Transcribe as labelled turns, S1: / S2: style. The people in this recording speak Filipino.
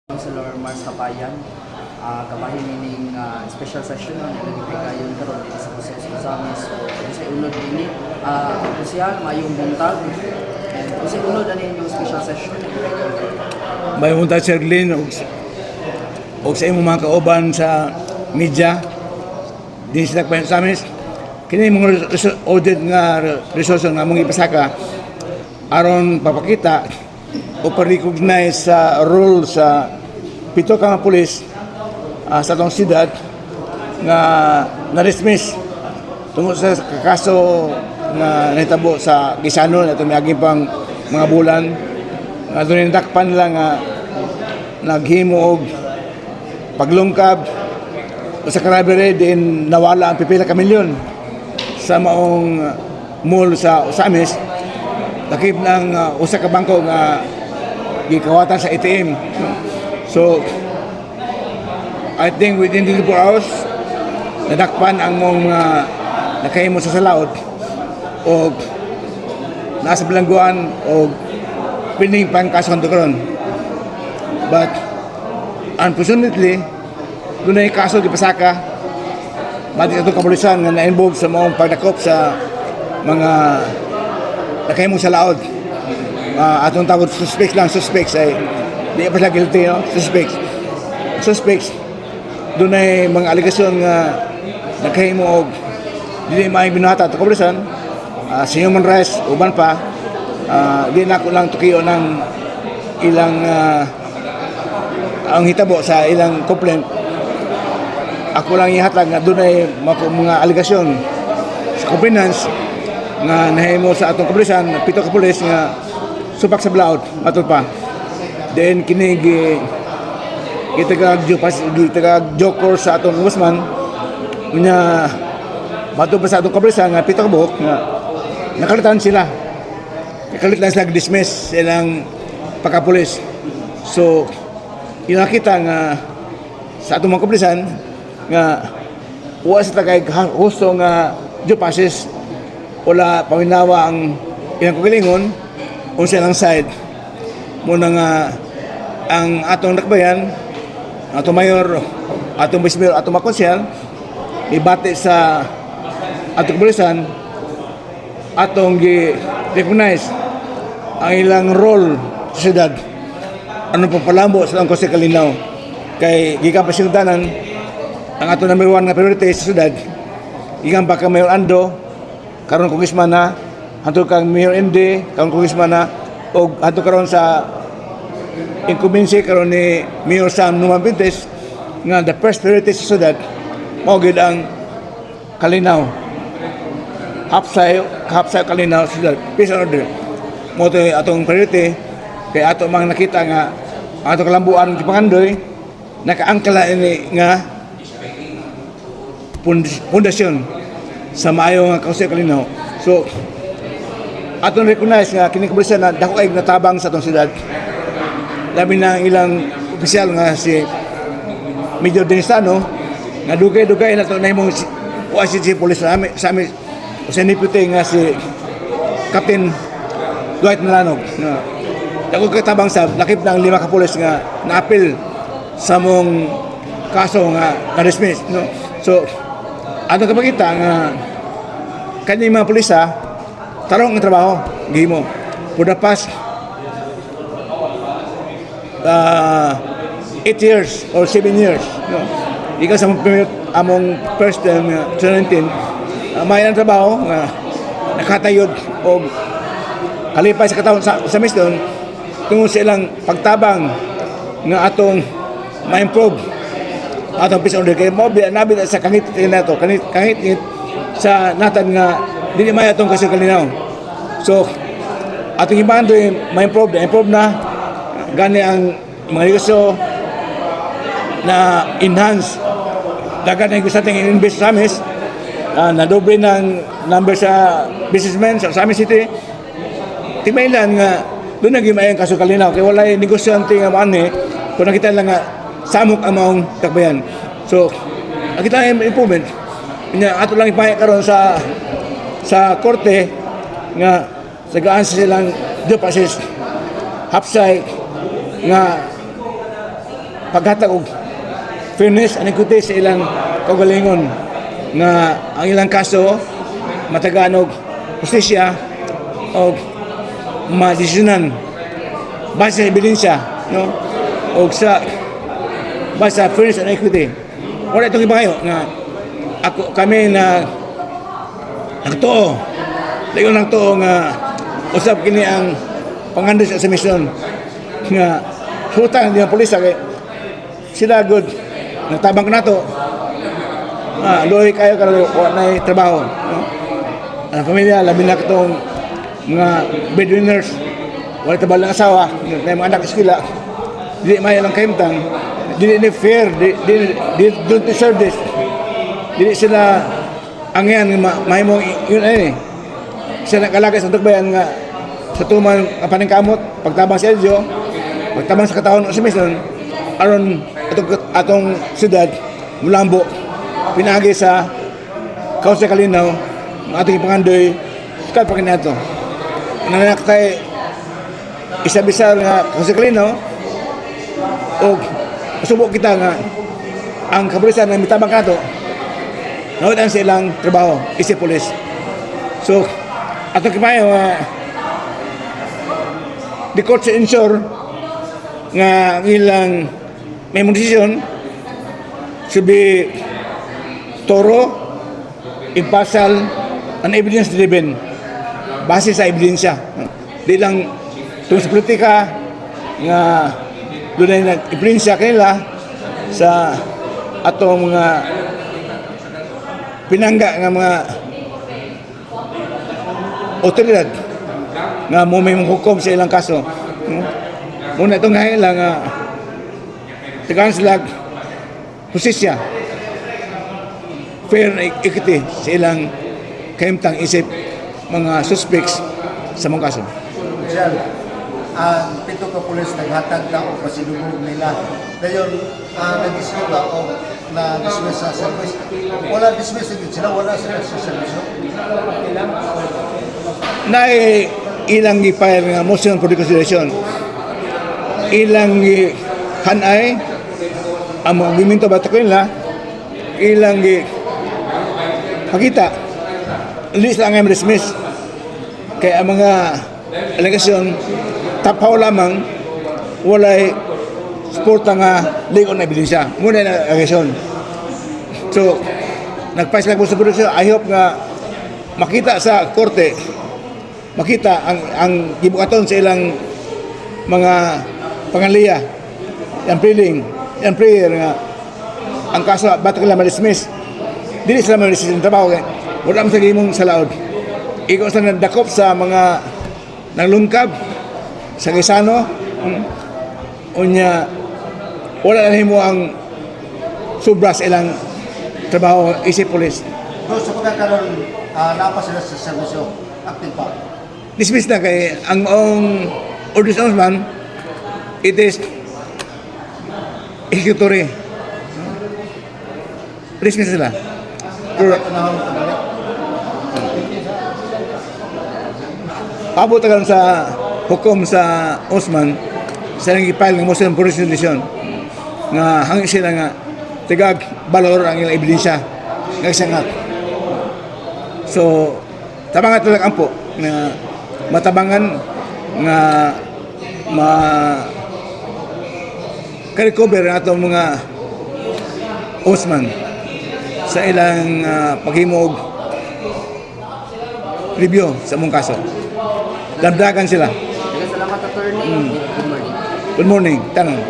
S1: Councilor Mars Kapayan, kabahin nining special session na nilagay kayon karon dito sa Kusog Suzamis. So sa unod ini, opisyal mayong buntag. And sa unod ani yung special session.
S2: May unta Sir Lynn o sa imong mga kauban sa media din sila pa sa amin kini mga audit nga resource nga mong ipasaka aron papakita o pa-recognize sa role sa pito ka mga pulis sa atong siyudad nga na-dismiss tungkol sa kaso nga nahitabo sa Gisano na tumiyagin pang mga bulan nga doon dakpan nila nga naghimo og paglungkab sa Carabere din nawala ang pipila ka milyon sa maong mall sa Usamis lakip ng usa ka bangko nga gikawatan sa ATM. So I think within 24 hours nadakpan ang mong nakahimo sa salaod o nasa bilangguan o pining pang kaso kanto karon. But unfortunately doon ay kaso di pasaka mati itong kapulisan nga na-involve sa maong pagdakop sa mga nakahimo sa laod. Atong tawag suspects ay di pa sila guilty, no? Suspects doon ay mga aligasyon nga nakahimo og dili maayong binuhata at kapulisan sa human rights uban pa di na ko lang tukiyo ng ilang ang hitabo sa ilang complaint. Ako lang ihatag nga doon ay mga aligasyon sa complainants nga nahimo sa atong kapulisan pito ka pulis nga supak sa blaut matod pa then kini gitagag joker sa atong ombudsman nya matod pa sa atong kapulisan nga pito ka buhok nga nakalitan sila dismiss silang pagkapulis. So inakita nga sa atong mga kapulisan nga wa sa tagay husto nga due process wala paminawa ang ilang kagalingon unsa lang side muna nga ang atong nakbayan atong mayor atong vice mayor atong mga konsyal ibati sa atong kapulisan atong gi-recognize ang ilang role sa syudad ano papalambo sa ang Kose Kalinaw kay gikan pa syudanan ang atong number 1 nga priority sa syudad gikan pa ka Mayor Ando karon congressman na hantud kang Mayor MD karon congressman na og hantud karon sa incumbency karon ni Mayor Sam Numan Pintes nga the first priority sa syudad mao gid ang Kalinaw hapsay Kalinaw syudad peace and order mo to atong priority kay ato mang nakita nga ato kalambuan ng Pangandoy nakaangkala ini nga pundasyon sa maayo nga Kose Kalinaw. So atong recognize nga kini kapulisan na dako ay natabang sa atong syudad labi na ilang opisyal nga si Major Denisano nga dugay-dugay na to nahimong si police sa amin sa deputy nga si Captain Dwight Malanog na dako katabang sa lakip ng 5 ka pulis nga naapil sa mong kaso nga na-dismiss, no? So atong kapakita nga kanyang mga pulisa tarong ang trabaho gihimo for the past 8 years or 7 years, no? Ikaw sa among first term 2019 may ang trabaho nga nakatayod o kalipay sa katawon sa misyon tungod sa ilang pagtabang nga atong ma-improve atong peace order kay mo nabi sa kangit nato kangit sa natad nga dili may atong Kose Kalinaw. So atong ibando ma-improve na gani ang mga negosyo na enhance dagan ang gusto nating invest sa amis nadoble ng number sa businessmen sa Amis City timailan nga doon naging may Kose Kalinaw kay walay negosyante nga maani kung nakita lang nga samok ang maong takbayan. So nakita ang improvement nya ato lang ipahaya karon sa korte nga sagaan silang due process hapsay nga paghatag og fairness and equity sa ilang kaugalingon nga ang ilang kaso matagaan og justisya o madesisyonan base sa ebidensya, no? O sa base sa fairness and equity. Wala itong iba kayo nga kami na nagtuo layo ng tuo nga usap kini ang pangandos sa misyon nga hutang di ang pulis kay sila good nagtabang nato loy kayo karon wala na trabaho, no? Ang pamilya labi na katong mga breadwinners wala tabal ng asawa na mga anak eskwela dili may lang kahimtang dili ni fair di don't deserve this dili sila ang yan mahimong yun ay sila nakalagay sa bayan nga sa tuman ang paningkamot pagtabang sa Eldio pagtabang sa katahon sa mission aron atong siyudad Mulambo pinagi sa Kaus sa Kalinaw ng ating pangandoy kay pakinato nanak tay isa-bisa nga Kaus sa Kalinaw o subok kita nga ang kapulisan na mitabang kato nawad sa ilang trabaho isip pulis. So ato kimayo the court should ensure nga ilang may decision should be thorough, impartial, and evidence-driven base sa ebidensya. Di lang tungkol sa politika nga doon ay nag-influensya kanila sa atong mga pinangga nga mga otoridad nga mo may hukom sa ilang kaso. Muna itong ngayon nga tagaan sila justisya, fair and equity sa ilang kahimtang isip mga suspects sa mga kaso.
S3: Sir, ang pito ka pulis naghatag na o pasilubog nila. Dayon, nag-dismiss na o na-dismiss sa service. Wala dismiss din sila, wala sila sa service.
S2: Na ilang gi-file nga motion for reconsideration. Ilang hanay ang movimento batak nila, ilang pakita. Hindi sila nga dismiss. Kaya ang mga alegasyon tapaw lamang walay suporta nga ligon na ebidensya. Muna na alegasyon. So, nagpais lang po sa produksyon. I hope nga makita sa korte, makita ang gibukaton sa ilang mga pangaliya, yung pleading, yung prayer nga ang kaso ba't kailangan ma-dismiss. Dili sila ma-dismiss yung trabaho. Wala mo sa gimong sa laod. Ikaw sa nagdakop sa mga nanglungkab sa Quezano, unya wala na mo ang sobra sa ilang trabaho isip pulis.
S3: Doon sa pagkakaroon, napa sila sa service, active pa.
S2: Dismiss na kay ang orders ombudsman, it is executory. Dismiss sila. Pero abot tagal sa hukom sa Osman sa nang ipile ng motion for resolution nga hangin sila nga tigag balor ang ilang ebidensya nga isangat. So tabangan talaga ampo na matabangan nga ka-recover ang atong mga Osman sa ilang paghimog review sa mong kaso. Damdagan sila.
S1: Salamat, attorney. Good morning.
S2: Good morning. Tanong.